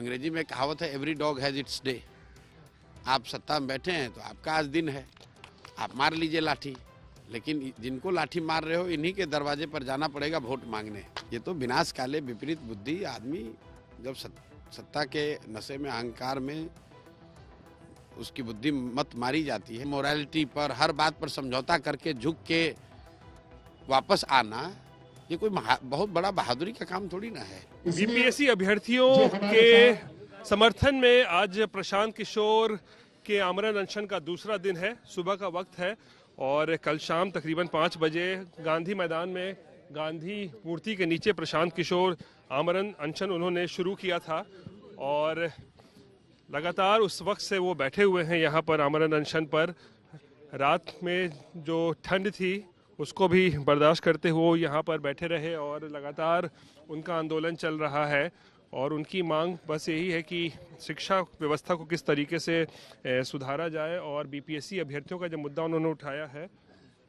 अंग्रेजी में कहावत है, every dog has its day. आप सत्ता में बैठे हैं तो आपका आज दिन है, आप मार लीजिए लाठी, लेकिन जिनको लाठी मार रहे हो इन्हीं के दरवाजे पर जाना पड़ेगा वोट मांगने। ये तो विनाश काले विपरीत बुद्धि। आदमी जब सत्ता के नशे में, अहंकार में उसकी बुद्धि मत मारी जाती है, मोरालिटी पर, हर बात पर समझौता करके झुक के वापस आना, ये कोई बहुत बड़ा बहादुरी का काम थोड़ी ना है। बीपीएससी अभ्यर्थियों के समर्थन में आज प्रशांत किशोर के आमरण अनशन का दूसरा दिन है। सुबह का वक्त है और कल शाम तकरीबन 5 बजे गांधी मैदान में गांधी मूर्ति के नीचे प्रशांत किशोर आमरण अनशन उन्होंने शुरू किया था और लगातार उस वक्त से वो बैठे हुए हैं यहाँ पर आमरण अनशन पर। रात में जो ठंड थी उसको भी बर्दाश्त करते हुए यहाँ पर बैठे रहे और लगातार उनका आंदोलन चल रहा है और उनकी मांग बस यही है कि शिक्षा व्यवस्था को किस तरीके से सुधारा जाए और बीपीएससी अभ्यर्थियों का जो मुद्दा उन्होंने उठाया है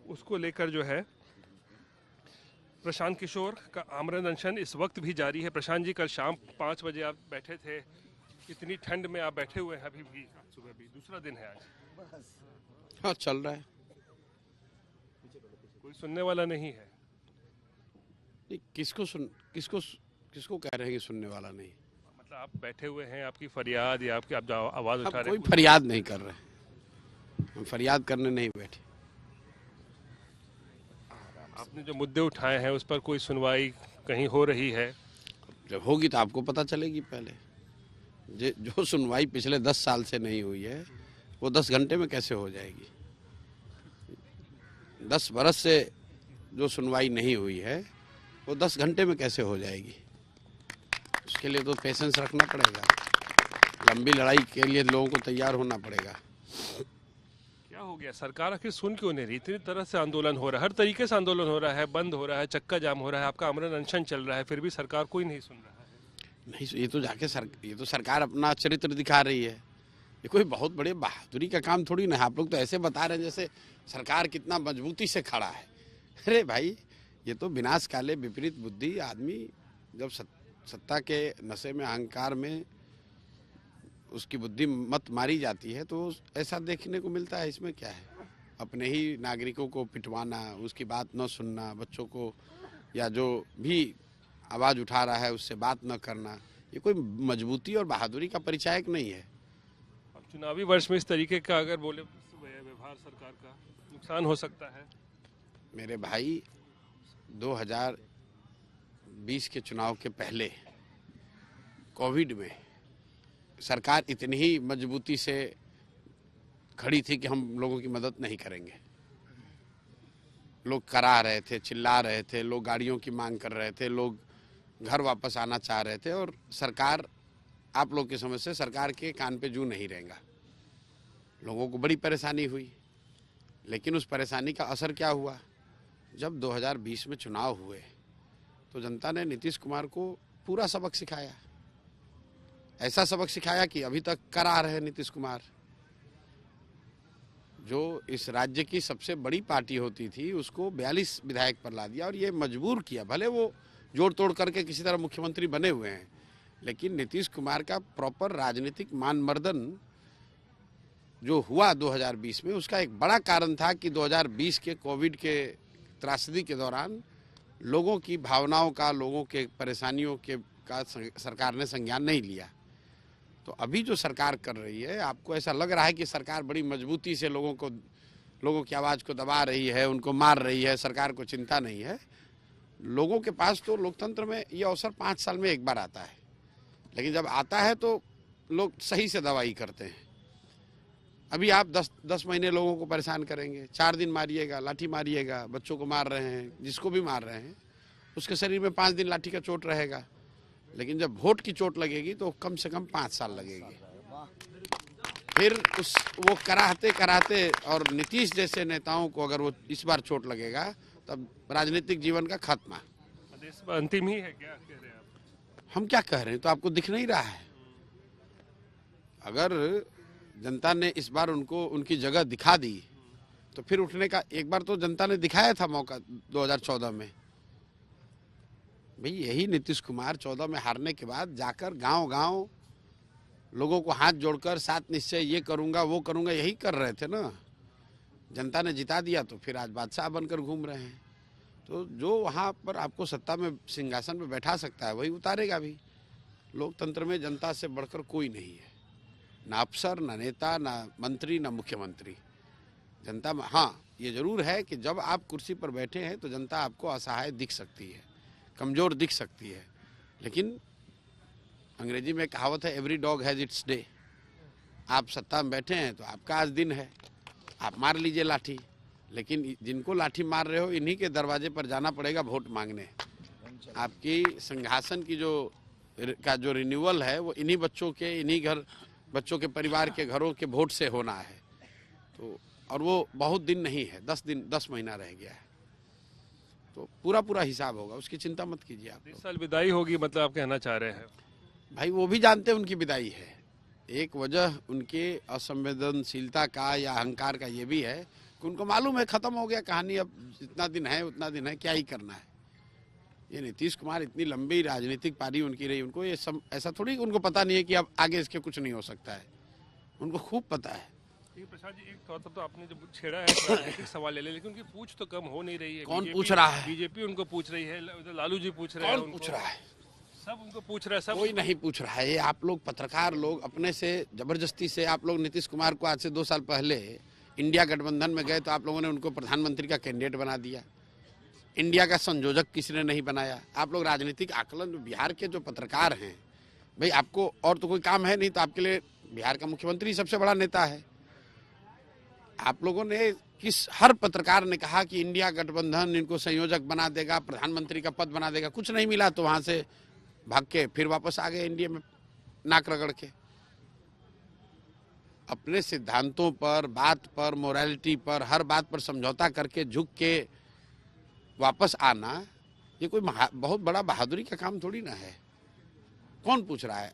उसको लेकर जो है प्रशांत किशोर का आमरण अनशन इस वक्त भी जारी है। प्रशांत जी, कल शाम 5 बजे आप बैठे थे, इतनी ठंड में आप बैठे हुए हैं, अभी भी सुबह भी दूसरा दिन है आज। हाँ, चल रहा है, कोई सुनने वाला नहीं है। किसको कह रहे हैं कि सुनने वाला नहीं? मतलब आप बैठे हुए हैं, आपकी फरियाद या आपकी आप जो आवाज उठा रहे हैं, कोई फरियाद नहीं कर रहे, हम फरियाद करने नहीं बैठे। आपने जो मुद्दे उठाए हैं उस पर कोई सुनवाई कहीं हो रही है? जब होगी तो आपको पता चलेगी। पहले जो सुनवाई पिछले 10 साल से नहीं हुई है वो 10 घंटे में कैसे हो जाएगी? 10 बरस से जो सुनवाई नहीं हुई है वो 10 घंटे में कैसे हो जाएगी? उसके लिए तो पेशेंस रखना पड़ेगा, लंबी लड़ाई के लिए लोगों को तैयार होना पड़ेगा। क्या हो गया, सरकार आखिर सुन क्यों नहीं रही? इतनी तरह से आंदोलन हो रहा है, हर तरीके से आंदोलन हो रहा है, बंद हो रहा है, चक्का जाम हो रहा है, आपका आमरण अनशन चल रहा है, फिर भी सरकार कोई नहीं सुन रहा है। नहीं, ये तो सरकार अपना चरित्र दिखा रही है। ये कोई बहुत बड़े बहादुरी का काम थोड़ी ना है। आप लोग तो ऐसे बता रहे हैं जैसे सरकार कितना मजबूती से खड़ा है। अरे भाई, ये तो विनाश काले विपरीत बुद्धि। आदमी जब सत्ता के नशे में, अहंकार में उसकी बुद्धि मत मारी जाती है तो ऐसा देखने को मिलता है। इसमें क्या है? अपने ही नागरिकों को पिटवाना, उसकी बात न सुनना, बच्चों को या जो भी आवाज़ उठा रहा है उससे बात न करना, ये कोई मजबूती और बहादुरी का परिचायक नहीं है। अब चुनावी वर्ष में इस तरीके का अगर बोले व्यवहार सरकार का, नुकसान हो सकता है। मेरे भाई, 2020 के चुनाव के पहले कोविड में सरकार इतनी ही मजबूती से खड़ी थी कि हम लोगों की मदद नहीं करेंगे। लोग करा रहे थे, चिल्ला रहे थे, लोग गाड़ियों की मांग कर रहे थे, लोग घर वापस आना चाह रहे थे और सरकार, आप लोग की समझ से सरकार के कान पे जू नहीं रहेगा। लोगों को बड़ी परेशानी हुई, लेकिन उस परेशानी का असर क्या हुआ? जब 2020 में चुनाव हुए तो जनता ने नीतीश कुमार को पूरा सबक सिखाया। ऐसा सबक सिखाया कि अभी तक करा रहे नीतीश कुमार। जो इस राज्य की सबसे बड़ी पार्टी होती थी उसको 42 विधायक पर ला दिया और ये मजबूर किया। भले वो जोड़ तोड़ करके किसी तरह मुख्यमंत्री बने हुए हैं, लेकिन नीतीश कुमार का प्रॉपर राजनीतिक मानमर्दन जो हुआ 2020 में, उसका एक बड़ा कारण था कि 2020 के कोविड के त्रासदी के दौरान लोगों की भावनाओं का, लोगों के परेशानियों के का सरकार ने संज्ञान नहीं लिया। तो अभी जो सरकार कर रही है, आपको ऐसा लग रहा है कि सरकार बड़ी मजबूती से लोगों की आवाज़ को दबा रही है, उनको मार रही है, सरकार को चिंता नहीं है। लोगों के पास तो लोकतंत्र में ये अवसर 5 साल में एक बार आता है, लेकिन जब आता है तो लोग सही से दवाई करते हैं। अभी आप 10 महीने लोगों को परेशान करेंगे, 4 दिन मारिएगा, लाठी मारिएगा, बच्चों को मार रहे हैं, जिसको भी मार रहे हैं उसके शरीर में 5 दिन लाठी का चोट रहेगा, लेकिन जब वोट की चोट लगेगी तो कम से कम 5 साल लगेगी। फिर वो कराते और नीतीश जैसे नेताओं को अगर वो इस बार चोट लगेगा तब राजनीतिक जीवन का खात्मा। अंतिम ही है क्या कह रहे हैं आप? हम क्या कह रहे हैं, तो आपको दिख नहीं रहा है। अगर जनता ने इस बार उनको उनकी जगह दिखा दी तो फिर उठने का, एक बार तो जनता ने दिखाया था मौका 2014 में। भाई, यही नीतीश कुमार 14 में हारने के बाद जाकर गांव-गांव लोगों को हाथ जोड़कर सात निश्चय ये करूंगा वो करूंगा यही कर रहे थे ना। जनता ने जिता दिया तो फिर आज बादशाह बनकर घूम रहे हैं। तो जो वहाँ पर आपको सत्ता में सिंहासन पे बैठा सकता है वही उतारेगा भी। लोकतंत्र में जनता से बढ़कर कोई नहीं है, ना अफसर, ना नेता, ना मंत्री, ना मुख्यमंत्री। जनता में हाँ ये जरूर है कि जब आप कुर्सी पर बैठे हैं तो जनता आपको असहाय दिख सकती है, कमज़ोर दिख सकती है, लेकिन अंग्रेजी में कहावत है every dog has its day. आप सत्ता में बैठे हैं तो आपका आज दिन है, आप मार लीजिए लाठी, लेकिन जिनको लाठी मार रहे हो इन्हीं के दरवाजे पर जाना पड़ेगा वोट मांगने। आपकी सिंहासन की जो रिन्यूअल है वो इन्हीं बच्चों के परिवार के घरों के वोट से होना है। तो और वो बहुत दिन नहीं है, 10 महीना रह गया है, तो पूरा हिसाब होगा, उसकी चिंता मत कीजिए आप। इस साल विदाई होगी मतलब आप कहना चाह रहे हैं? भाई वो भी जानते हैं उनकी विदाई है। एक वजह उनके असंवेदनशीलता का या अहंकार का ये भी है कि उनको मालूम है खत्म हो गया कहानी, अब जितना दिन है उतना दिन है, क्या ही करना है। ये नीतीश कुमार इतनी लंबी राजनीतिक पारी उनकी रही, उनको ये ऐसा थोड़ी उनको पता नहीं है कि अब आगे इसके कुछ नहीं हो सकता है, उनको खूब पता है। प्रसाद जी, एक तौर पर तो आपने जब छेड़ा है राजनीतिक सवाल ले लिया, लेकिन उनकी पूछ तो कम हो नहीं रही है। कौन पूछ रहा है? बीजेपी उनको पूछ रही है, लालू जी पूछ रहे हैं। कौन पूछ रहा है? सब उनको पूछ रहा है। सब कोई नहीं पूछ रहा है। ये आप लोग पत्रकार लोग अपने से जबरदस्ती से, आप लोग नीतीश कुमार को आज से 2 साल पहले इंडिया गठबंधन में गए तो आप लोगों ने उनको प्रधानमंत्री का कैंडिडेट बना दिया। इंडिया का संयोजक किसी ने नहीं बनाया। आप लोग राजनीतिक आकलन, बिहार के जो पत्रकार हैं भाई, आपको और तो कोई काम है नहीं, तो आपके लिए बिहार का मुख्यमंत्री सबसे बड़ा नेता है। आप लोगों ने हर पत्रकार ने कहा कि इंडिया गठबंधन इनको संयोजक बना देगा, प्रधानमंत्री का पद बना देगा, कुछ नहीं मिला तो वहां से भाग के फिर वापस आ गए इंडिया में नाक रगड़ के। अपने सिद्धांतों पर, बात पर, मोरालिटी पर, हर बात पर समझौता करके झुक के वापस आना ये कोई बहुत बड़ा बहादुरी का काम थोड़ी ना है। कौन पूछ रहा है?